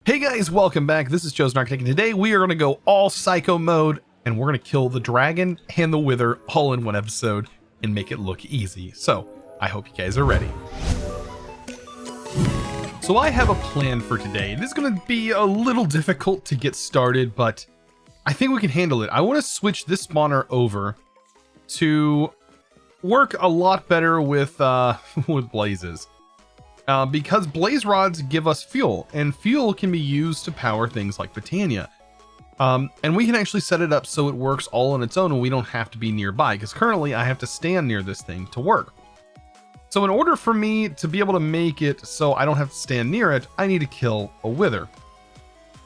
Hey guys, welcome back. This is ChosenArchitect, and today we are going to go all psycho mode, and we're going to kill the dragon and the wither all in one episode and make it look easy. So, I hope you guys are ready. So I have a plan for today. It is going to be a little difficult to get started, but I think we can handle it. I want to switch this spawner over to work a lot better with blazes. Because blaze rods give us fuel, and fuel can be used to power things like Britannia. And we can actually set it up so it works all on its own and we don't have to be nearby, because currently I have to stand near this thing to work. So in order for me to be able to make it so I don't have to stand near it, I need to kill a wither.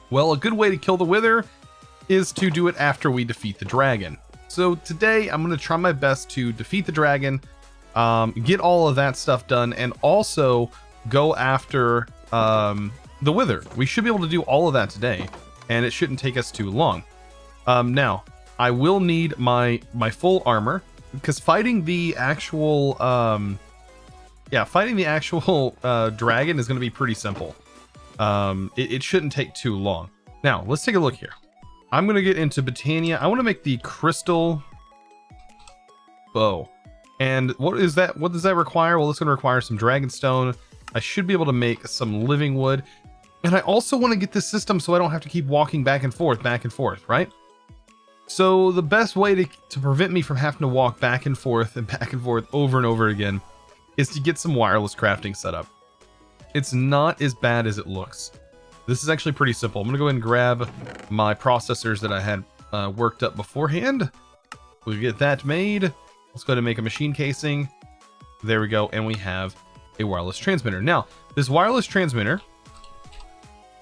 Well, a good way to kill the wither is to do it after we defeat the dragon. So today I'm going to try my best to defeat the dragon, get all of that stuff done, and also go after the wither. We should be able to do all of that today, and it shouldn't take us too long. Now I will need my full armor, because fighting the actual dragon is going to be pretty simple. It shouldn't take too long. Now let's take a look here. I'm going to get into Britannia. I want to make the crystal bow. And what is that? What does that require? Well, it's going to require some dragonstone. I should be able to make some living wood. And I also want to get this system so I don't have to keep walking back and forth, right? So the best way to prevent me from having to walk back and forth over and over again is to get some wireless crafting set up. It's not as bad as it looks. This is actually pretty simple. I'm going to go ahead and grab my processors that I had worked up beforehand. We'll get that made. Let's go ahead and make a machine casing. There we go. And we have a wireless transmitter. Now, this wireless transmitter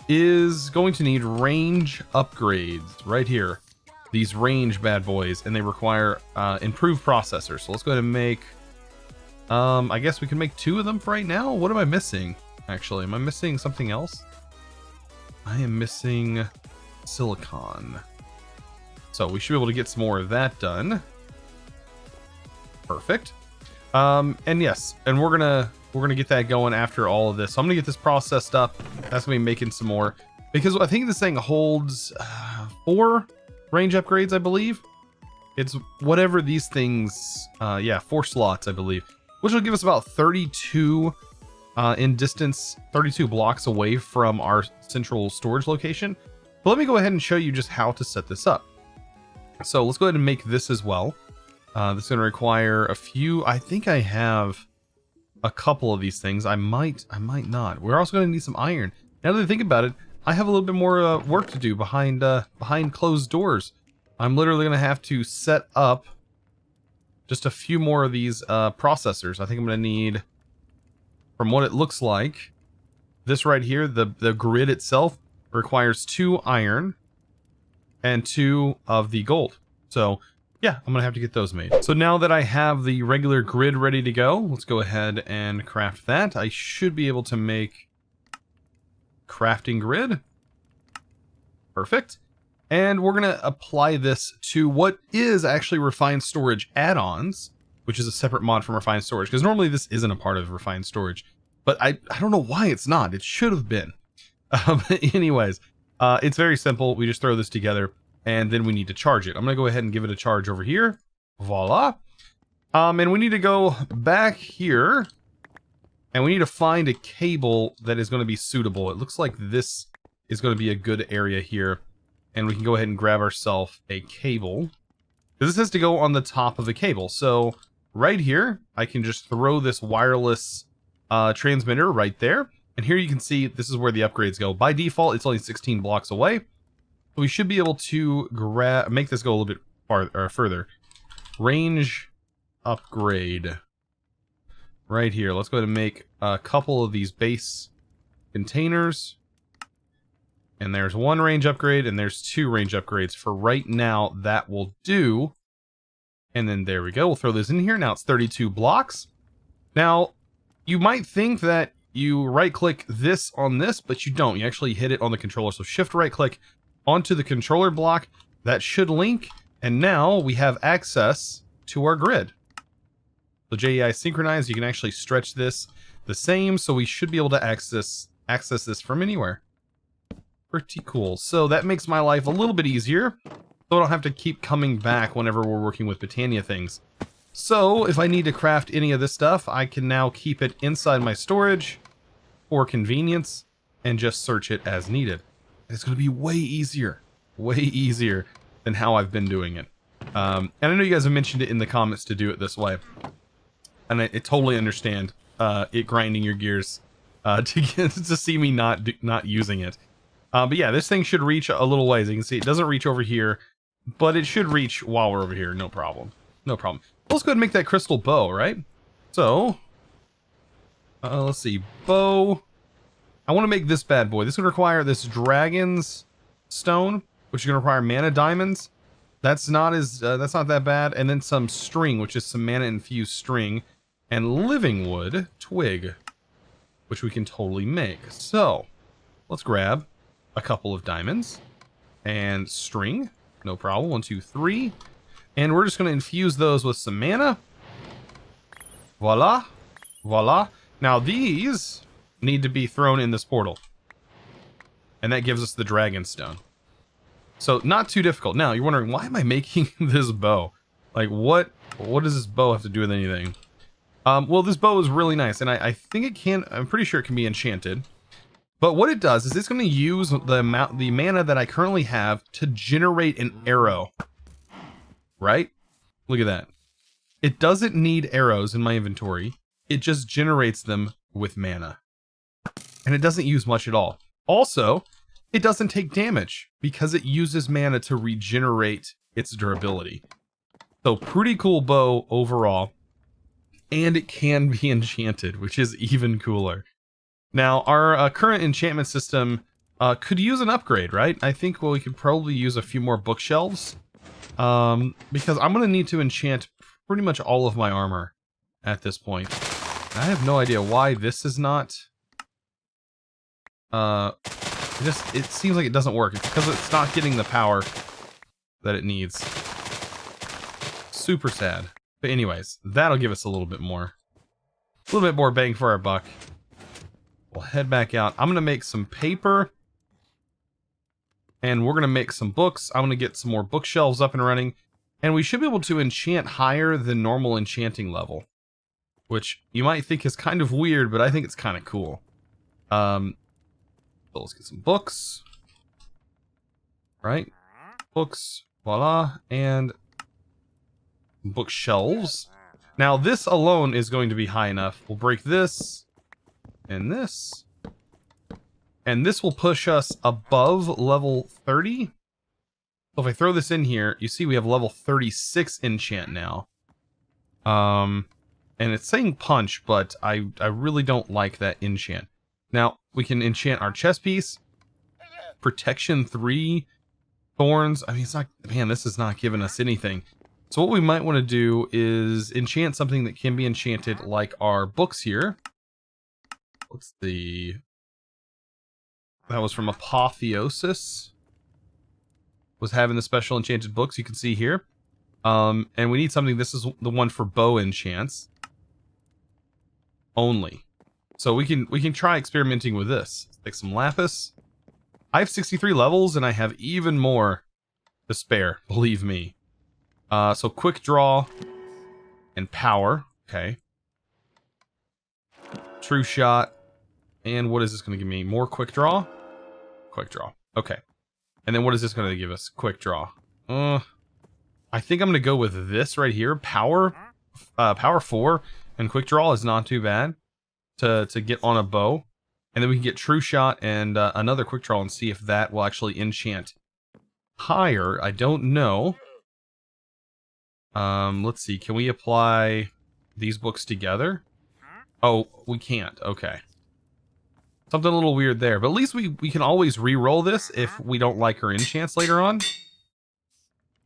is going to need range upgrades right here. These range bad boys, and they require improved processors. So let's go ahead and make, I guess we can make 2 of them for right now. What am I missing? Actually, am I missing something else? I am missing silicon. So we should be able to get some more of that done. Perfect. And yes, and we're gonna get that going after all of this. So I'm gonna get this processed up. That's gonna be making some more, because I think this thing holds 4 range upgrades, I believe. It's whatever these things, 4 slots, I believe, which will give us about 32 in distance, 32 blocks away from our central storage location. But let me go ahead and show you just how to set this up. So let's go ahead and make this as well. This is going to require a few. I think I have a couple of these things. I might not. We're also going to need some iron. Now that I think about it, I have a little bit more work to do behind closed doors. I'm literally going to have to set up just a few more of these processors. I think I'm going to need, from what it looks like, this right here, the grid itself requires 2 iron and 2 of the gold. So yeah, I'm gonna have to get those made. So now that I have the regular grid ready to go, let's go ahead and craft that. I should be able to make crafting grid. Perfect. And we're gonna apply this to what is actually refined storage add-ons, which is a separate mod from refined storage, because normally this isn't a part of refined storage, but I don't know why it's not. It should have been. Anyways, it's very simple. We just throw this together, and then we need to charge it. I'm going to go ahead and give it a charge over here. Voila. And we need to go back here, and we need to find a cable that is going to be suitable. It looks like this is going to be a good area here, and we can go ahead and grab ourselves a cable, because this has to go on the top of the cable. So right here, I can just throw this wireless transmitter right there. And here you can see this is where the upgrades go. By default, it's only 16 blocks away. We should be able to make this go a little bit further. Range upgrade. Right here. Let's go ahead and make a couple of these base containers. And there's 1 range upgrade, and there's 2 range upgrades. For right now, that will do. And then there we go. We'll throw this in here. Now it's 32 blocks. Now, you might think that you right-click this on this, but you don't. You actually hit it on the controller. So shift right-click onto the controller block. That should link, and now we have access to our grid. So JEI synchronize, you can actually stretch this the same, so we should be able to access this from anywhere. Pretty cool. So that makes my life a little bit easier, so I don't have to keep coming back whenever we're working with Britannia things. So if I need to craft any of this stuff, I can now keep it inside my storage for convenience and just search it as needed. It's going to be way easier than how I've been doing it. And I know you guys have mentioned it in the comments to do it this way, and I totally understand it grinding your gears to see me not using it. But yeah, this thing should reach a little ways. You can see it doesn't reach over here, but it should reach while we're over here. No problem. No problem. Let's go ahead and make that crystal bow, right? So, let's see. Bow. I want to make this bad boy. This would require this dragon's stone, which is going to require mana diamonds. That's not that bad. And then some string, which is some mana infused string, and living wood twig, which we can totally make. So, let's grab a couple of diamonds and string. No problem. 1, 2, 3. And we're just going to infuse those with some mana. Voila. Voila. Now these need to be thrown in this portal. And that gives us the dragon stone. So not too difficult. Now you're wondering, why am I making this bow? Like what does this bow have to do with anything? Well, this bow is really nice, and I think it can, I'm pretty sure it can be enchanted. But what it does is it's going to use the mana that I currently have to generate an arrow. Right? Look at that. It doesn't need arrows in my inventory. It just generates them with mana. And it doesn't use much at all. Also, it doesn't take damage because it uses mana to regenerate its durability. So pretty cool bow overall. And it can be enchanted, which is even cooler. Now, our current enchantment system could use an upgrade, right? I think we could probably use a few more bookshelves. Because I'm going to need to enchant pretty much all of my armor at this point. I have no idea why this is not... it seems like it doesn't work. It's because it's not getting the power that it needs. Super sad. But anyways, that'll give us a little bit more bang for our buck. We'll head back out. I'm going to make some paper. And we're going to make some books. I'm going to get some more bookshelves up and running. And we should be able to enchant higher than normal enchanting level. Which you might think is kind of weird, but I think it's kind of cool. So let's get some books. Right? Books. Voila. And bookshelves. Now this alone is going to be high enough. We'll break this. And this. And this will push us above level 30. So if I throw this in here, you see we have level 36 enchant now. And it's saying punch, but I really don't like that enchant. Now, we can enchant our chest piece. Protection 3. Thorns. I mean, it's not... Man, this is not giving us anything. So what we might want to do is enchant something that can be enchanted, like our books here. What's the... That was from Apotheosis. Was having the special enchanted books you can see here. And we need something. This is the one for bow enchants. Only. So we can try experimenting with this. Let's take some lapis. I have 63 levels and I have even more to spare, believe me. So quick draw and power. Okay. True shot. And what is this going to give me? More quick draw? Quick draw. Okay. And then what is this going to give us? Quick draw. I think I'm going to go with this right here. Power 4 and quick draw is not too bad to get on a bow. And then we can get true shot and another quick draw and see if that will actually enchant higher. I don't know. Let's see. Can we apply these books together? Oh, we can't. Okay. Something a little weird there. But at least we can always re-roll this if we don't like her enchants later on.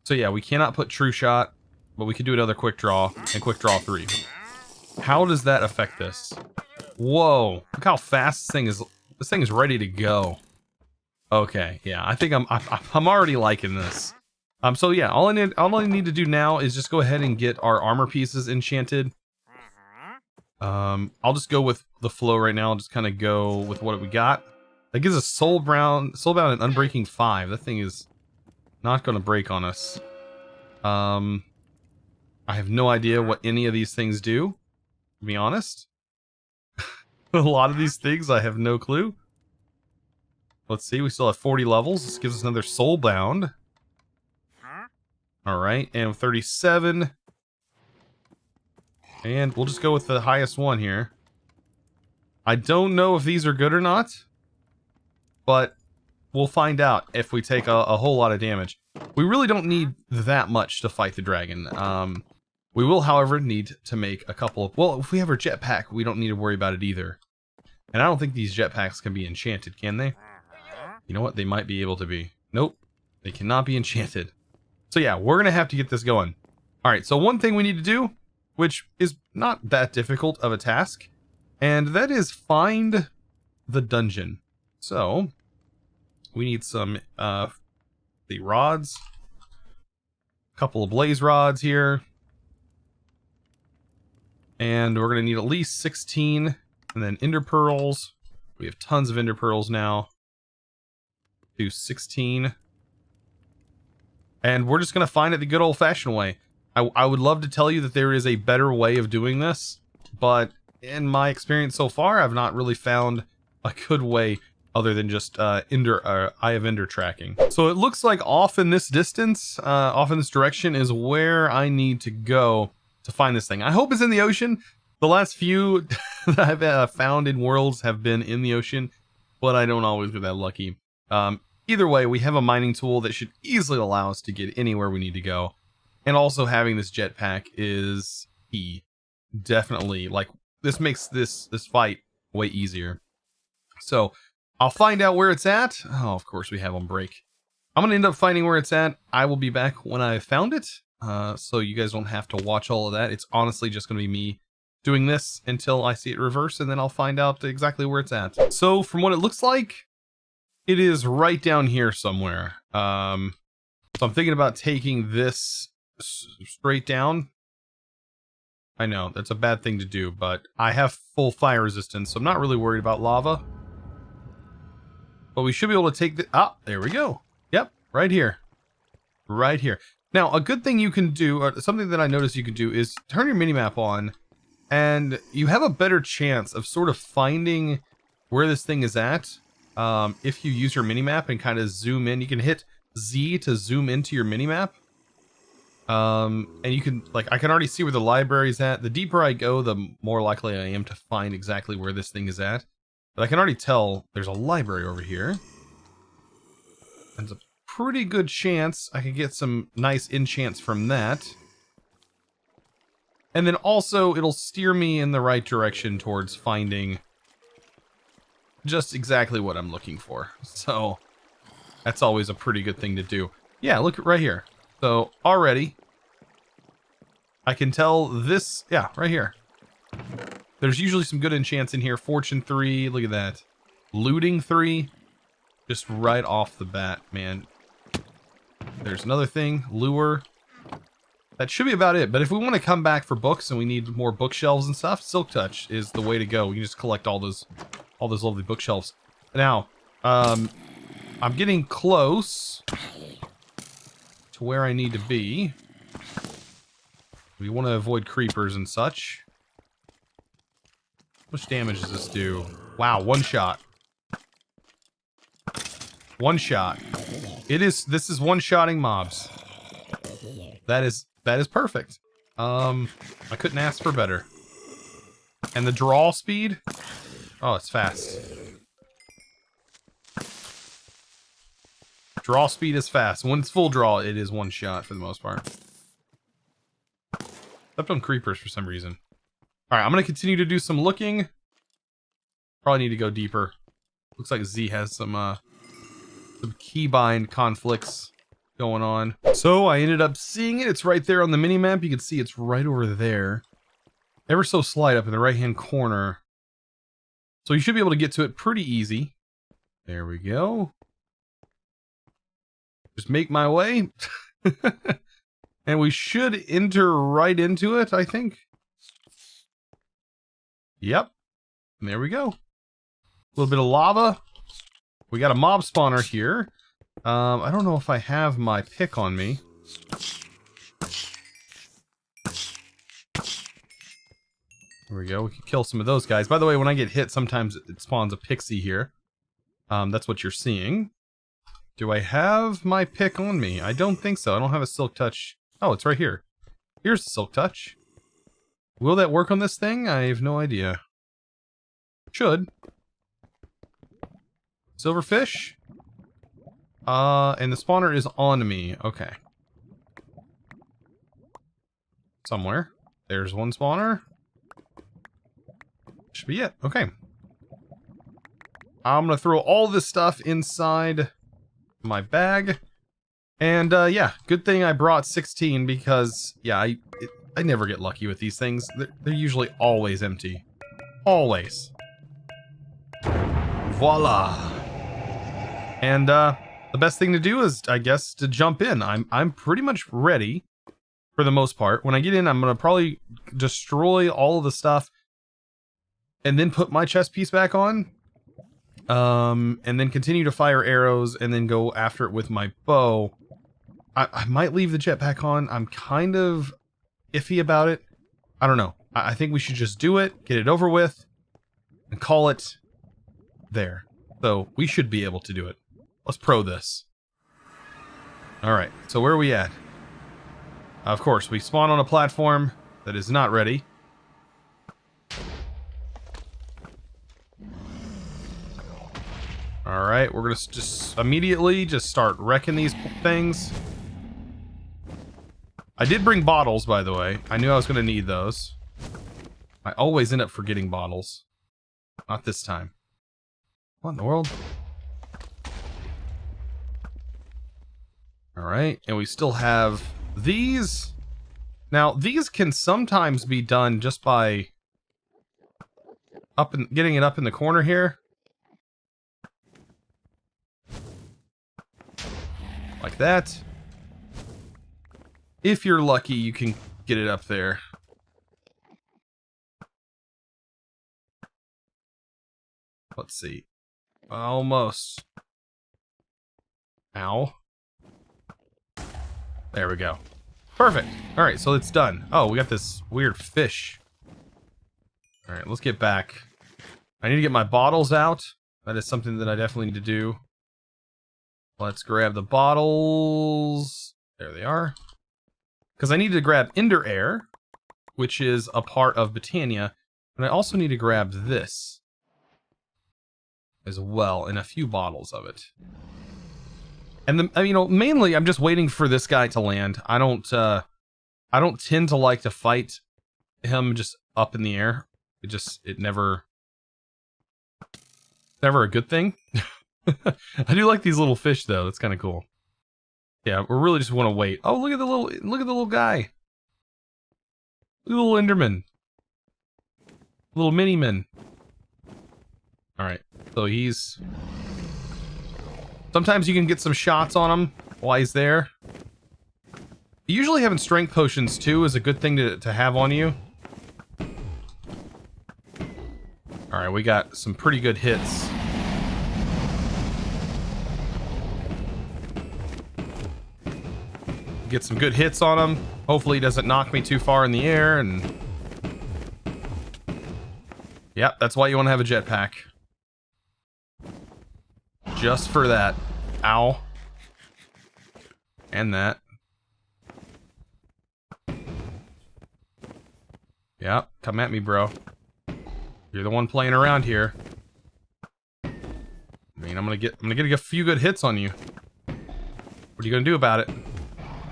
So yeah, we cannot put true shot, but we could do another quick draw and quick draw 3. How does that affect this? Whoa. Look how fast this thing is. This thing is ready to go. Okay, yeah. I think I'm already liking this. So yeah, all I need to do now is just go ahead and get our armor pieces enchanted. I'll just go with the flow right now. I'll just kind of go with what we got. That gives us soulbound and unbreaking 5. That thing is not going to break on us. I have no idea what any of these things do, to be honest. A lot of these things, I have no clue. Let's see, we still have 40 levels. This gives us another soulbound. Alright, and 37. And we'll just go with the highest one here. I don't know if these are good or not, but we'll find out if we take a whole lot of damage. We really don't need that much to fight the dragon. We will, however, need to make a couple of... Well, if we have our jetpack, we don't need to worry about it either. And I don't think these jetpacks can be enchanted, can they? You know what? They might be able to be. Nope. They cannot be enchanted. So yeah, we're going to have to get this going. Alright, so one thing we need to do, which is not that difficult of a task, and that is find the dungeon. So, we need some the rods. A couple of blaze rods here. And we're going to need at least 16. And then ender pearls. We have tons of ender pearls now. Do 16. And we're just going to find it the good old-fashioned way. I would love to tell you that there is a better way of doing this, but in my experience so far, I've not really found a good way other than just Eye of Ender tracking. So it looks like off in this distance, off in this direction, is where I need to go to find this thing. I hope it's in the ocean. The last few that I've found in worlds have been in the ocean, but I don't always get that lucky. Either way, we have a mining tool that should easily allow us to get anywhere we need to go. And also having this jetpack is key. Definitely, like, this makes this fight way easier. So, I'll find out where it's at. Oh, of course we have on break. I'm going to end up finding where it's at. I will be back when I found it. So you guys don't have to watch all of that. It's honestly just going to be me doing this until I see it reverse, and then I'll find out exactly where it's at. So, from what it looks like, it is right down here somewhere. So I'm thinking about taking this straight down. I know, that's a bad thing to do, but I have full fire resistance, so I'm not really worried about lava. But we should be able to take the... Ah, there we go. Yep, right here. Right here. Now, a good thing you can do, or something that I noticed you can do, is turn your minimap on, and you have a better chance of sort of finding where this thing is at. If you use your minimap and kind of zoom in, you can hit Z to zoom into your minimap. And you can, like, I can already see where the library's at. The deeper I go, the more likely I am to find exactly where this thing is at. But I can already tell there's a library over here. There's a pretty good chance I can get some nice enchants from that. And then also, it'll steer me in the right direction towards finding just exactly what I'm looking for. So, that's always a pretty good thing to do. Yeah, look right here. So, already, I can tell this, yeah, right here. There's usually some good enchants in here. Fortune 3, look at that. Looting 3, just right off the bat, man. There's another thing, Lure. That should be about it, but if we want to come back for books and we need more bookshelves and stuff, Silk Touch is the way to go. You can just collect all those lovely bookshelves. Now, I'm getting close to where I need to be. We want to avoid creepers and such. How much damage does this do? Wow, one shot. One shot. This is one-shotting mobs. That is perfect. I couldn't ask for better. And the draw speed? Oh, it's fast. Draw speed is fast. When it's full draw, it is one shot for the most part. Except on creepers for some reason. Alright, I'm going to continue to do some looking. Probably need to go deeper. Looks like Z has some keybind conflicts going on. So I ended up seeing it. It's right there on the minimap. You can see it's right over there. Ever so slight up in the right-hand corner. So you should be able to get to it pretty easy. There we go. Just make my way. And we should enter right into it, I think. Yep. And there we go. A little bit of lava. we got a mob spawner here. I don't know if I have my pick on me. There we go. We can kill some of those guys. By the way, when I get hit, sometimes it spawns a pixie here. That's what you're seeing. Do I have my pick on me? I don't think so. I don't have a silk touch. Oh, it's right here. Here's the silk touch. Will that work on this thing? I have no idea. Should. Silverfish. And the spawner is on me. Okay. Somewhere. There's one spawner. Should be it. Okay. I'm gonna throw all this stuff inside my bag. And, yeah, good thing I brought 16 because, yeah, I never get lucky with these things. They're usually always empty. Always. Voila. And, the best thing to do is, I guess, to jump in. I'm pretty much ready for the most part. When I get in, I'm gonna probably destroy all of the stuff and then put my chest piece back on. And then continue to fire arrows and then go after it with my bow. I might leave the jetpack on. I'm kind of iffy about it. I don't know. I think we should just do it, get it over with, and call it there. So we should be able to do it. Let's pro this. Alright, so where are we at? Of course, we spawn on a platform that is not ready. Alright, we're gonna just immediately just start wrecking these things. I did bring bottles, by the way. I knew I was gonna need those. I always end up forgetting bottles. Not this time. What in the world? Alright, and we still have these. Now, these can sometimes be done just by getting it up in the corner here. Like that. If you're lucky, you can get it up there. Let's see. Almost. Ow. There we go. Perfect. Alright, so it's done. Oh, we got this weird fish. Alright, let's get back. I need to get my bottles out. That is something that I definitely need to do. Let's grab the bottles. There they are. Because I need to grab Ender Air, which is a part of Britannia. And I also need to grab this as well, and a few bottles of it. And you know, mainly I'm just waiting for this guy to land. I don't tend to like to fight him just up in the air. It never a good thing. I do like these little fish though. That's kind of cool. Yeah, we really just want to wait. Oh, look at the little guy. Look at the little Enderman. Little mini-man. Alright, so he's... Sometimes you can get some shots on him while he's there. Usually having strength potions too is a good thing to have on you. Alright, we got some pretty good hits. Get some good hits on him. Hopefully he doesn't knock me too far in the air, and... Yep, that's why you want to have a jetpack. Just for that. Ow. And that. Yep, come at me, bro. You're the one playing around here. I mean, I'm gonna get a few good hits on you. What are you gonna do about it?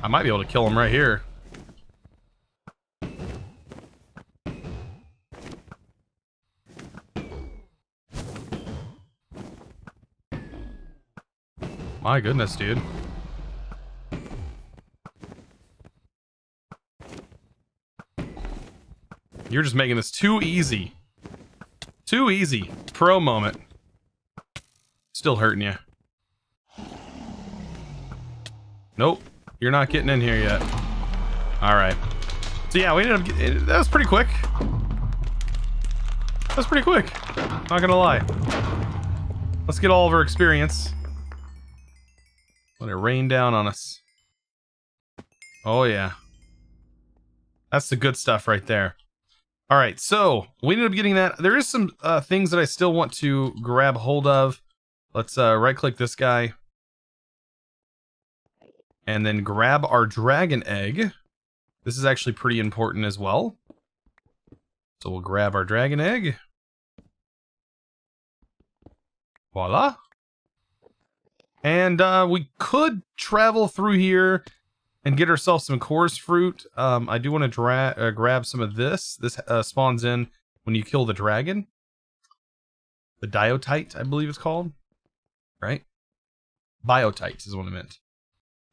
I might be able to kill him right here. My goodness, dude. You're just making this too easy. Too easy. Pro moment. Still hurting you. Nope. You're not getting in here yet. Alright. So yeah, we ended up getting... That was pretty quick. That was pretty quick. Not gonna lie. Let's get all of our experience. Let it rain down on us. Oh yeah. That's the good stuff right there. All right, so we ended up getting that. There is some things that I still want to grab hold of. Let's right-click this guy. And then grab our dragon egg. This is actually pretty important as well. So we'll grab our dragon egg. Voila. And we could travel through here and get ourselves some chorus fruit. I do want to grab some of this. This spawns in when you kill the dragon. The diotite, I believe it's called. Right? Biotite is what I meant.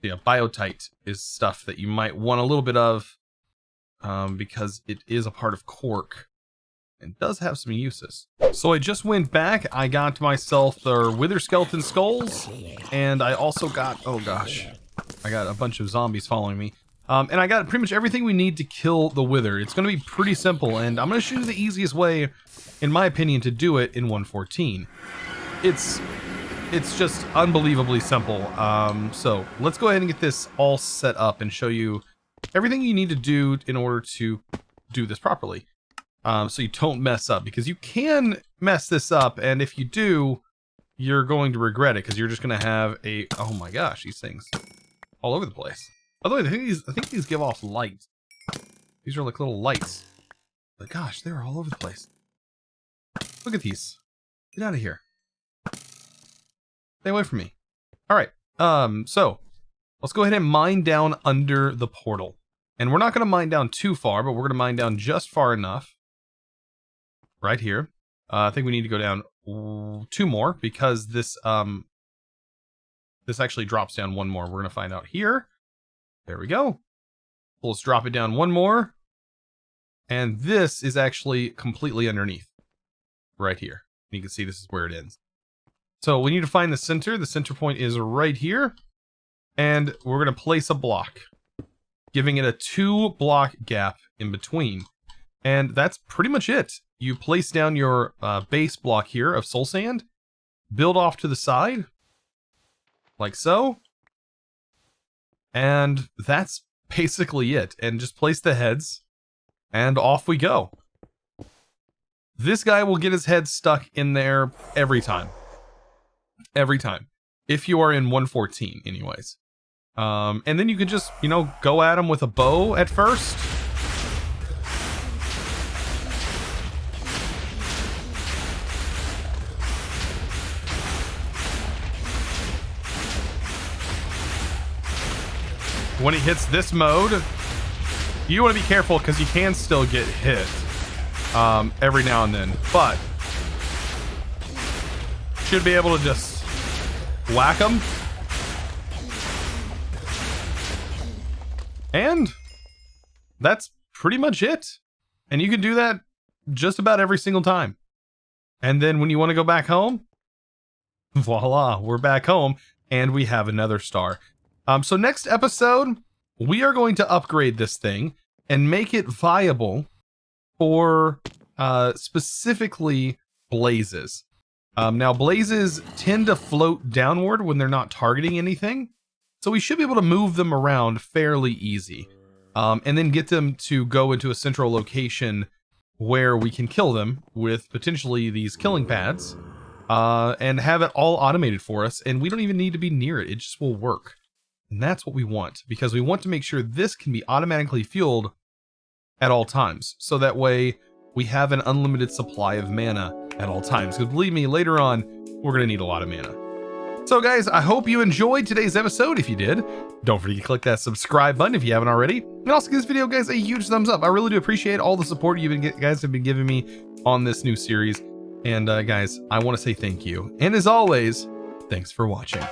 Yeah, biotite is stuff that you might want a little bit of because it is a part of cork and does have some uses. So I just went back. I got myself the wither skeleton skulls, and I also got, oh gosh, I got a bunch of zombies following me. And I got pretty much everything we need to kill the wither. It's going to be pretty simple, and I'm going to show you the easiest way, in my opinion, to do it in 1.14. It's just unbelievably simple. So let's go ahead and get this all set up and show you everything you need to do in order to do this properly. So you don't mess up, because you can mess this up, and if you do, you're going to regret it, because you're just going to have a, oh my gosh, these things all over the place. By the way, I think these give off light. These are like little lights. But gosh, they're all over the place. Look at these. Get out of here. Stay away from me. All right. So let's go ahead and mine down under the portal. And we're not going to mine down too far, but we're going to mine down just far enough. Right here. I think we need to go down 2 more, because this actually drops down 1 more. We're going to find out here. There we go. Let's drop it down 1 more. And this is actually completely underneath. Right here. You can see this is where it ends. So we need to find the center. The center point is right here. And we're going to place a block, giving it a 2-block gap in between. And that's pretty much it. You place down your base block here of soul sand, build off to the side, like so. And that's basically it. And just place the heads, and off we go. This guy will get his head stuck in there every time. Every time. If you are in 1.14 anyways. And then you can just, you know, go at him with a bow at first. When he hits this mode, you want to be careful, because you can still get hit every now and then. But should be able to just whack them. And that's pretty much it. And you can do that just about every single time. And then when you want to go back home, voila, we're back home, and we have another star. So next episode, we are going to upgrade this thing and make it viable for specifically blazes. Now, blazes tend to float downward when they're not targeting anything, so we should be able to move them around fairly easy, and then get them to go into a central location where we can kill them with potentially these killing pads, and have it all automated for us, and we don't even need to be near it. It just will work. And that's what we want, because we want to make sure this can be automatically fueled at all times, so that way we have an unlimited supply of mana at all times. Because believe me, later on, we're going to need a lot of mana. So guys, I hope you enjoyed today's episode. If you did, don't forget to click that subscribe button if you haven't already. And also give this video, guys, a huge thumbs up. I really do appreciate all the support you guys have been giving me on this new series. And guys, I want to say thank you. And as always, thanks for watching.